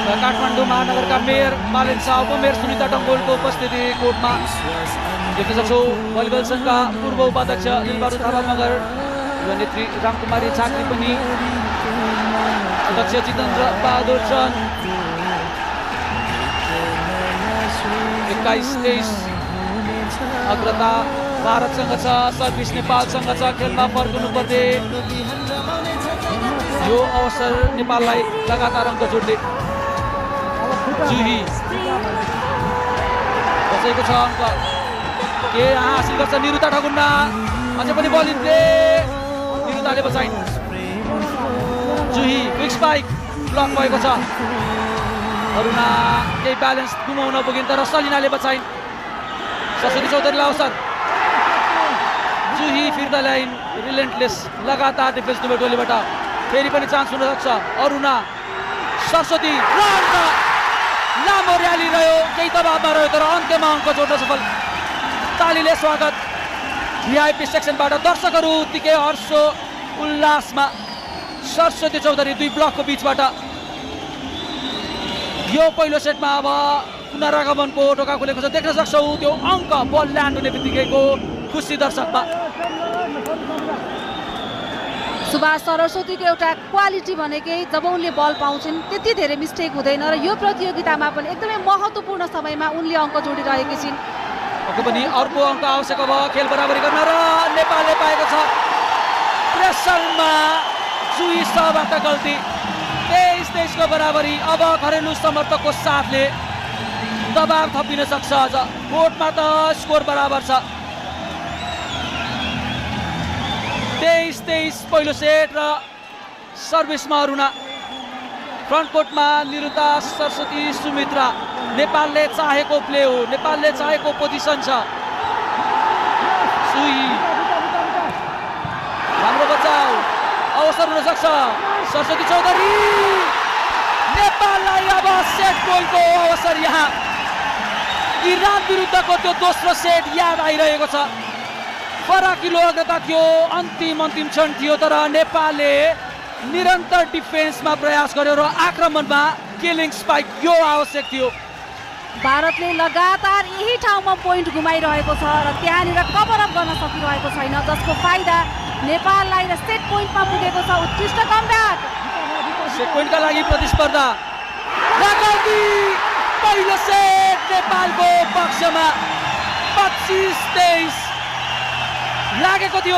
Kathmandu महानगरका mayor मालिन शाह, उपमेयर सुनिता डङ्गोलको उपस्थिति कोर्टमा देख्न सक्छौँ। भलिबल सङ्घका पूर्व उपाध्यक्ष लिलबहादुर थापा मगर, युवा नेत्री रामकुमारी झाँक्री पनि, अध्यक्ष जितेन्द्र बहादुर चन्द, 21-23 अग्रता भारतसँग छ, सर्भिस नेपालसँग छ। खेलमा फर्कनु पर्ने यो अवसर नेपाललाई लगातार अङ्क जोड्ने। जुही बसेको छ अङ्क, के यहाँ हासिल गर्छ निरुता ठगुन्ना, अझै पनि बल इन्ट्रे, निरुताले बचाइन्। जुही क्विक स्पाइक ब्लक भएको छ, अरुणा केही ब्यालेन्स गुमाउन पुगिन् तर सलिनाले बचाइन्। सरस्वती चौधरीलाई अवसर, जुही फिर्ता ल्याइन्, रिलेन्टलेस लगातार डिफेन्स नम्बर टोलीबाट फेरि पनि चान्स हुन सक्छ। अरुणा, सरस्वती, लामो र्याली रह्यो, केही दबावमा रह्यो तर अन्त्यमा अङ्क जोड्न सफल। तालीले स्वागत भिआइपी सेक्सनबाट, दर्शकहरू उत्तिकै हर्षो उल्लासमा। सरस्वती चौधरी दुई ब्लकको बिचबाट यो पहिलो सेटमा अब पुनरागमनको ढोका खुलेको छ, देख्न सक्छौँ त्यो अङ्क बल ल्यान्ड हुने बित्तिकैको खुसी दर्शकमा। सुभाष, सरस्वतीको एउटा क्वालिटी भनेकै जब उनले बल पाउँछन् त्यति धेरै मिस्टेक हुँदैन र यो प्रतियोगितामा पनि एकदमै महत्त्वपूर्ण समयमा उनले अङ्क जोडिरहेकी छिन्। पनि अर्को अङ्क आवश्यक अब खेल बराबरी गर्न र नेपालले पाएको छ। प्रेसरमा जुही सहबाट गल्ती, 23-23 को बराबरी। अब घरेलु समर्थकको साथले दबाव थपिन सक्छ। अझ कोर्टमा त स्कोर बराबर छ। 23-23 पहिलो सेट र सर्भिसमा अरुणा, फ्रन्ट कोर्टमा निरुता, सरस्वती, सुमित्रा। नेपालले चाहेको प्ले हो, नेपालले चाहेको पोजिसन छ। सुई, राम्रो बचाउ, अवसर हुन सक्छ। सरस्वती चौधरी, नेपाललाई अब सेट पोइन्टको अवसर। यहाँ इरान विरुद्धको त्यो दोस्रो सेट याद आइरहेको छ। फराकिलो अग्रता थियो, अन्तिम क्षण थियो तर नेपालले निरन्तर डिफेन्समा प्रयास गर्यो र आक्रमणमा किलिङ स्पाइक यो आवश्यक थियो। भारतले लगातार यही ठाउँमा पोइन्ट गुमाइरहेको छ र त्यहाँनिर कभर अप गर्न सकिरहेको छैन, जसको फाइदा नेपाललाई र सेट पोइन्टमा पुगेको छ। उत्कृष्ट कमब्याक, सेट पोइन्टका लागि प्रतिस्पर्धा। पहिलो सेट नेपालको पक्षमा 25-23 लागेको थियो।